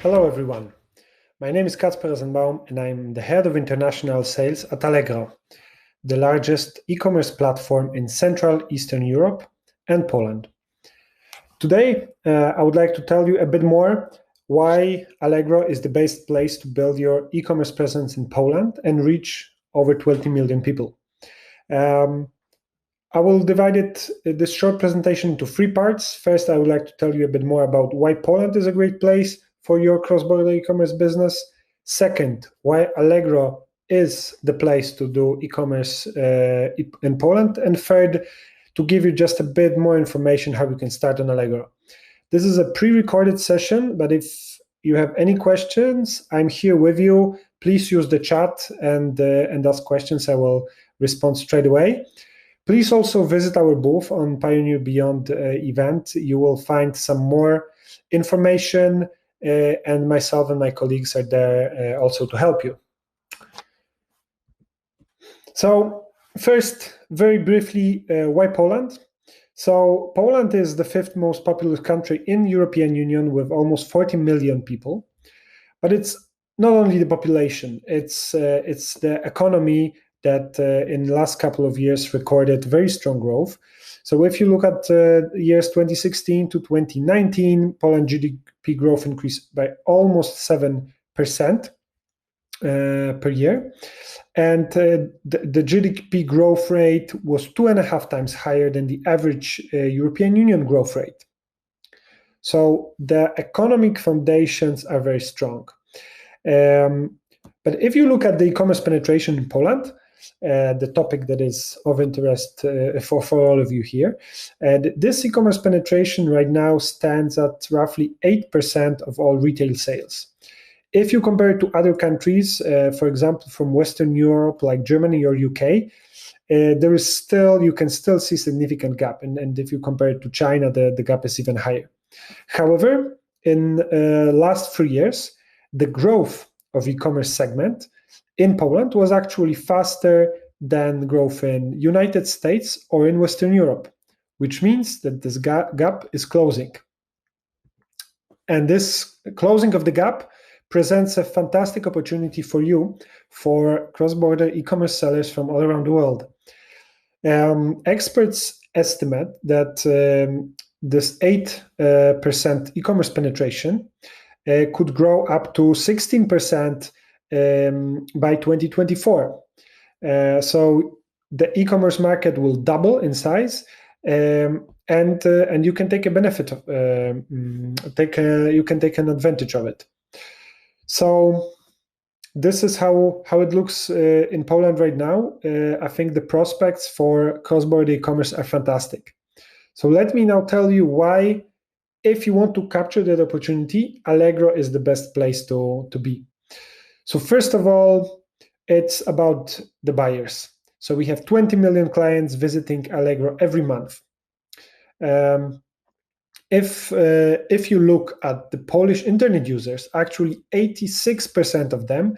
Hello everyone, my name is Kacper Rozenbaum and I'm the head of international sales at Allegro, the largest e-commerce platform in Central Eastern Europe and Poland. Today, I would like to tell you a bit more why Allegro is the best place to build your e-commerce presence in Poland and reach over 20 million people. I will divide this short presentation into three parts. First, I would like to tell you a bit more about why Poland is a great place for your cross-border e-commerce business. Second, why Allegro is the place to do e-commerce in Poland. And third, to give you just a bit more information how you can start on Allegro. This is a pre-recorded session, but if you have any questions, I'm here with you. Please use the chat and ask questions. I will respond straight away. Please also visit our booth on Payoneer Beyond event. You will find some more information, and myself and my colleagues are there also to help you. So first, very briefly, why Poland? So Poland is the fifth most populous country in European Union with almost 40 million people. But it's not only the population, it's the economy that in the last couple of years recorded very strong growth. So if you look at years 2016 to 2019, Poland GDP growth increased by almost 7% per year. And the GDP growth rate was 2.5 times higher than the average European Union growth rate. So the economic foundations are very strong. But if you look at the e-commerce penetration in Poland, the topic that is of interest for all of you here, this e-commerce penetration right now stands at roughly 8% of all retail sales. If you compare it to other countries, for example, from Western Europe, like Germany or UK, you can still see significant gap. And if you compare it to China, the gap is even higher. However, in last 3 years, the growth of e-commerce segment in Poland was actually faster than growth in United States or in Western Europe, which means that this gap is closing. And this closing of the gap presents a fantastic opportunity for you, for cross-border e-commerce sellers from all around the world. Experts estimate that this 8% e-commerce penetration could grow up to 16% by 2024. So the e-commerce market will double in size, and you can take a benefit of, you can take an advantage of it. So this is how it looks in Poland right now. I think the prospects for cross-border e-commerce are fantastic. So let me now tell you why, if you want to capture that opportunity, Allegro is the best place to be. So first of all, it's about the buyers. So we have 20 million clients visiting Allegro every month. If you look at the Polish internet users, actually 86% of them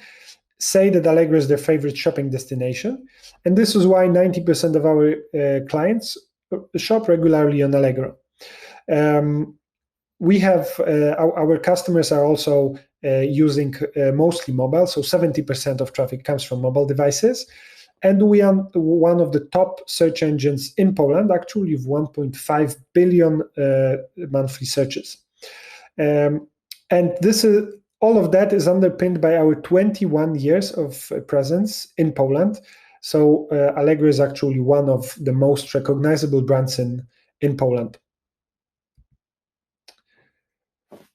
say that Allegro is their favorite shopping destination. And this is why 90% of our clients shop regularly on Allegro. We have our customers are also using mostly mobile, so 70% of traffic comes from mobile devices. And we are one of the top search engines in Poland, actually with 1.5 billion monthly searches. And all of that is underpinned by our 21 years of presence in Poland. So Allegro is actually one of the most recognizable brands in Poland.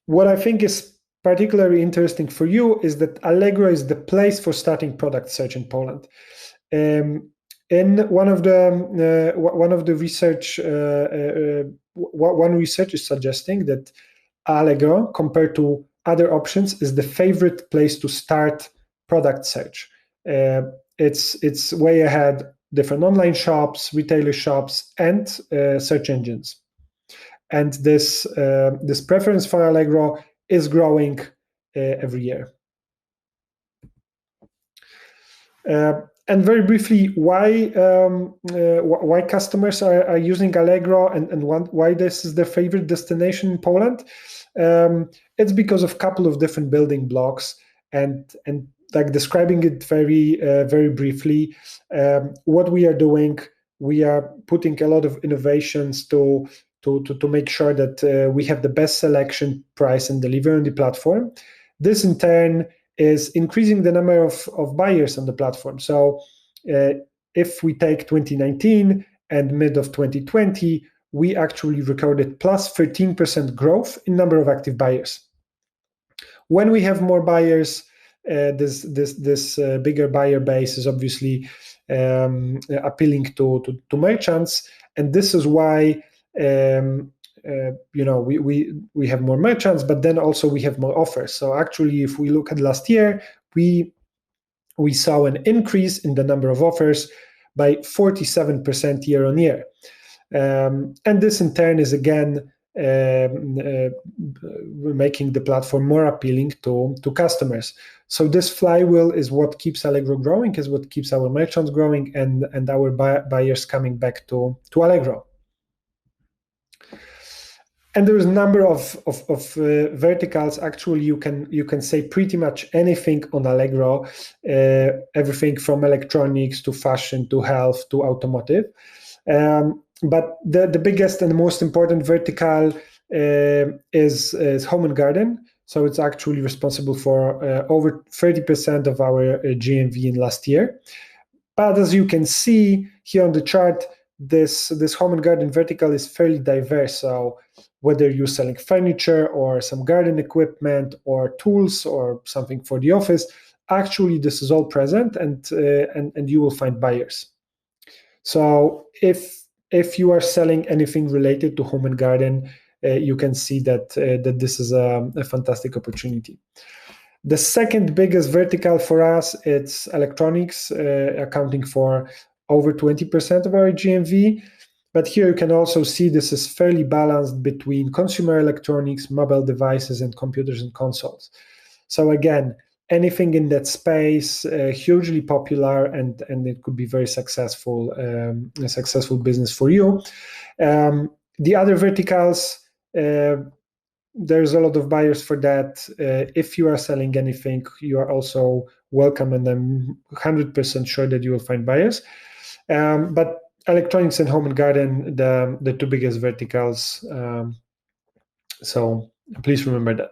What I think is particularly interesting for you is that Allegro is the place for starting product search in Poland. In one research is suggesting that Allegro, compared to other options, is the favorite place to start product search. It's way ahead different online shops, retailer shops, and search engines. And this preference for Allegro is growing every year. And very briefly, why customers are using Allegro and why this is their favorite destination in Poland? It's because of a couple of different building blocks, and like describing it very briefly. What we are doing, we are putting a lot of innovations to make sure that we have the best selection, price, and delivery on the platform. This in turn is increasing the number of buyers on the platform. So if we take 2019 and mid of 2020, we actually recorded plus 13% growth in number of active buyers. When we have more buyers, this bigger buyer base is obviously appealing to merchants, and this is why we have more merchants, but then also we have more offers. So actually, if we look at last year, we saw an increase in the number of offers by 47% year on year. And this in turn is again making the platform more appealing to customers. So this flywheel is what keeps Allegro growing, is what keeps our merchants growing, and our buyers coming back to Allegro. And there is a number of verticals. Actually, you can say pretty much anything on Allegro, everything from electronics to fashion to health to automotive. But the biggest and most important vertical is home and garden. So it's actually responsible for over 30% of our GMV in last year. But as you can see here on the chart, this home and garden vertical is fairly diverse. So whether you're selling furniture or some garden equipment or tools or something for the office, actually this is all present, and you will find buyers. So if you are selling anything related to home and garden, you can see that this is a fantastic opportunity. The second biggest vertical for us, it's electronics, accounting for over 20% of our GMV. But here you can also see this is fairly balanced between consumer electronics, mobile devices, and computers and consoles. So again, anything in that space, hugely popular, and it could be very successful, a successful business for you. The other verticals, there's a lot of buyers for that. If you are selling anything, you are also welcome, and I'm 100% sure that you will find buyers. But electronics and home and garden, the two biggest verticals. So please remember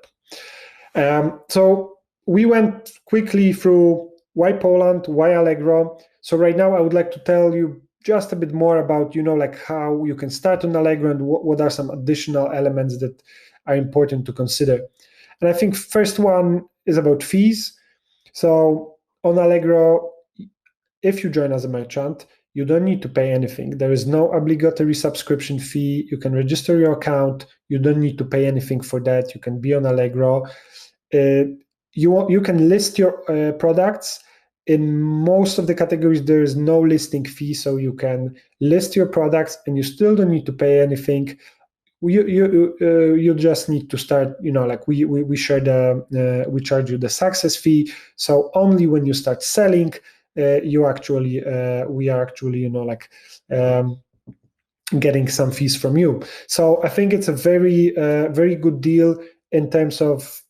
that. So we went quickly through why Poland, why Allegro. So right now I would like to tell you just a bit more about, like how you can start on Allegro and what are some additional elements that are important to consider. And I think first one is about fees. So on Allegro, if you join as a merchant, you don't need to pay anything. There is no obligatory subscription fee. You can register your account. You don't need to pay anything for that. You can be on Allegro. You can list your products. In most of the categories, there is no listing fee, so you can list your products and you still don't need to pay anything. You just need to start. Like we share we charge you the success fee. So only when you start selling, we are actually getting some fees from you. So I think it's a very very good deal in terms of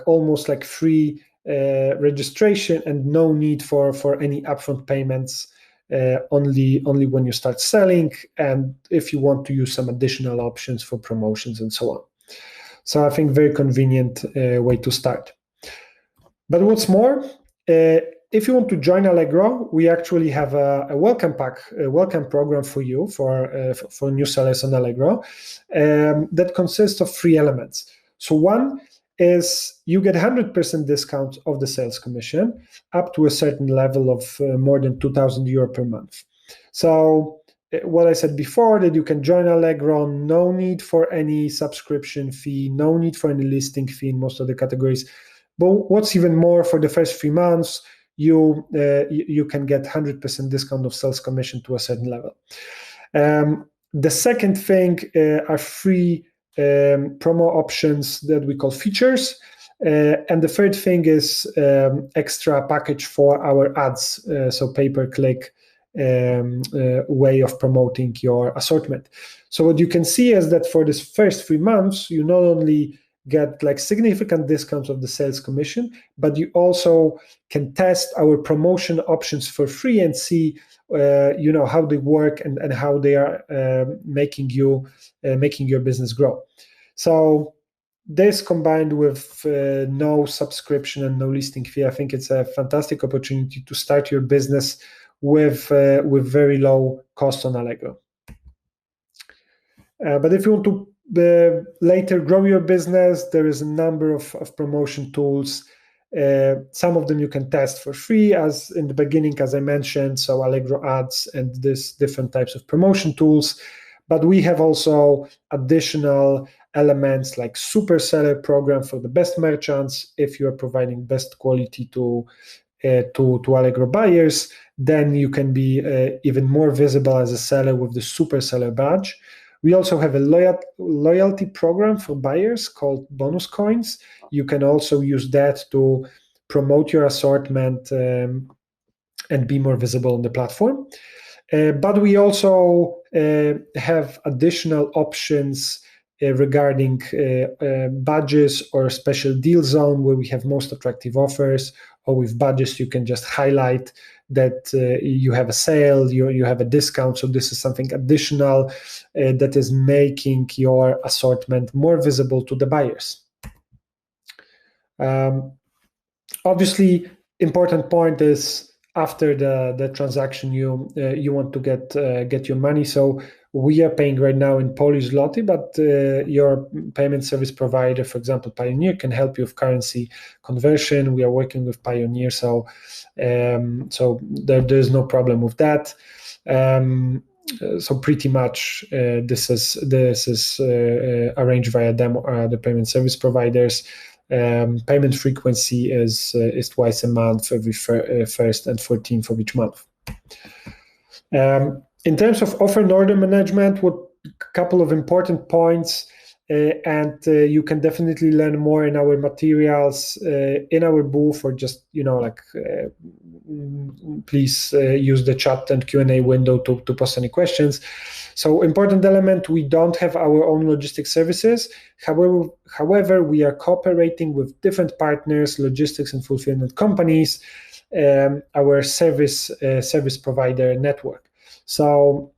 almost like free registration and no need for any upfront payments. Only when you start selling, and if you want to use some additional options for promotions and so on. So I think very convenient way to start. But what's more, if you want to join Allegro, we actually have a welcome pack, a welcome program for you for new sellers on Allegro that consists of 3 elements. So one is you get 100% discount of the sales commission up to a certain level of more than 2,000 euro per month. So what I said before, that you can join Allegro, no need for any subscription fee, no need for any listing fee in most of the categories. But what's even more, for the first 3 months, you can get 100% discount of sales commission to a certain level. The second thing are free promo options that we call features. And the third thing is extra package for our ads, so pay-per-click way of promoting your assortment. So what you can see is that for this first 3 months, you not only get like significant discounts of the sales commission, but you also can test our promotion options for free and see how they work and how they are making your business grow. So this combined with no subscription and no listing fee, I think it's a fantastic opportunity to start your business with very low cost on Allegro. But if you want to later grow your business, there is a number of promotion tools. Some of them you can test for free, as in the beginning, as I mentioned, so Allegro ads and this different types of promotion tools. But we have also additional elements like super seller program for the best merchants. If you are providing best quality to Allegro buyers, then you can be even more visible as a seller with the super seller badge. We also have a loyalty program for buyers called bonus coins. You can also use that to promote your assortment and be more visible on the platform. But we also have additional options regarding badges or special deal zone where we have most attractive offers, or with badges you can just highlight that you have a sale, you have a discount. So this is something additional that is making your assortment more visible to the buyers. Obviously, important point is after the transaction you want to get your money. So we are paying right now in Polish zloty, but your payment service provider, for example, Payoneer, can help you with currency conversion. We are working with Payoneer, so there's no problem with that. So pretty much this is arranged via them, the payment service providers. Payment frequency is twice a month, every 1st and 14th of each month. In terms of offer and order management, a couple of important points, and you can definitely learn more in our materials in our booth, or just please use the chat and Q&A window to post any questions. So important element, we don't have our own logistics services. However, we are cooperating with different partners, logistics and fulfillment companies, our service provider network. So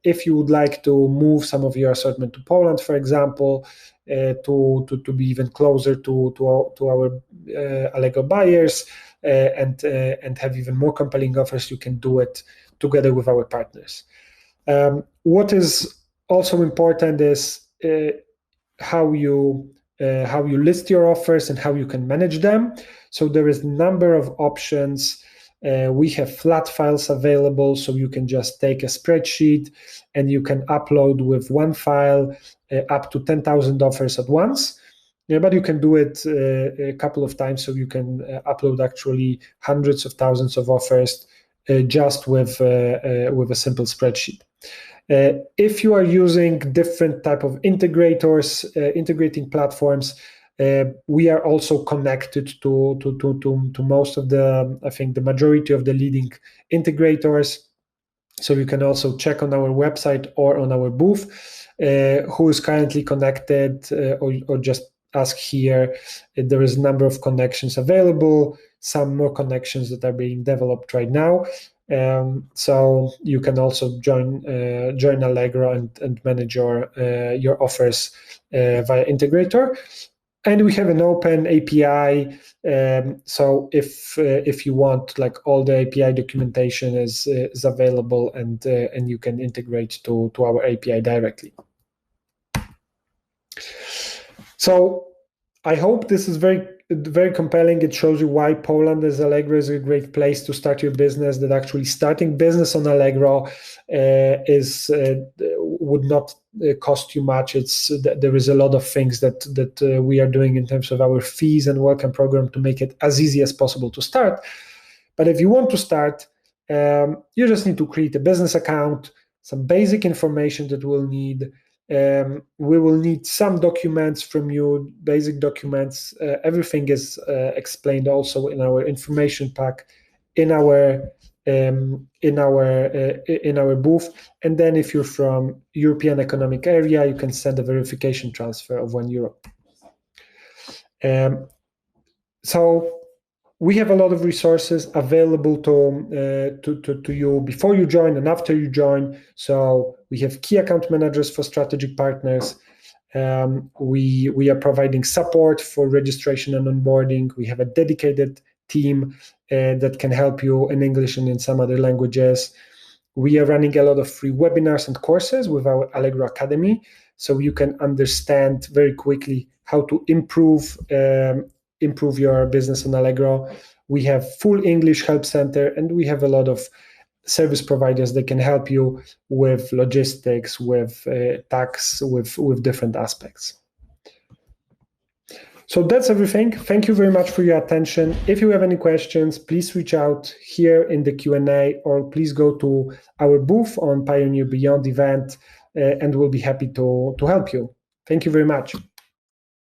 if you would like to move some of your assortment to Poland, for example, to be even closer to our Allegro buyers and have even more compelling offers, you can do it together with our partners. What is also important is how you list your offers and how you can manage them. So there is a number of options. We have flat files available, so you can just take a spreadsheet and you can upload with one file up to 10,000 offers at once. But you can do it a couple of times, so you can upload actually hundreds of thousands of offers just with a simple spreadsheet. If you are using different type of integrators, integrating platforms, we are also connected to most of I think the majority of the leading integrators. So you can also check on our website or on our booth who is currently connected, or just ask here. There is a number of connections available, some more connections that are being developed right now. So you can also join Allegro and manage your offers via integrator. And we have an open API. So if you want, like, all the API documentation is available, and you can integrate to our API directly. So I hope this is very, very compelling. It shows you why Poland as Allegro is a great place to start your business, that actually starting business on Allegro would not cost you much. There is a lot of things that we are doing in terms of our fees and welcome program to make it as easy as possible to start. But if you want to start, you just need to create a business account, some basic information that we'll need, We will need some documents from you, basic documents. Everything is explained also in our information pack, in our booth. And then if you're from European Economic Area, you can send a verification transfer of €1. So we have a lot of resources available to you before you join and after you join. So we have key account managers for strategic partners. We are providing support for registration and onboarding. We have a dedicated team that can help you in English and in some other languages. We are running a lot of free webinars and courses with our Allegro Academy, so you can understand very quickly how to improve your business on Allegro. We have full English help center, and we have a lot of service providers that can help you with logistics, with tax, with different aspects. So that's everything. Thank you very much for your attention. If you have any questions, please reach out here in the Q&A, or please go to our booth on Payoneer Beyond event, and we'll be happy to help you. Thank you very much.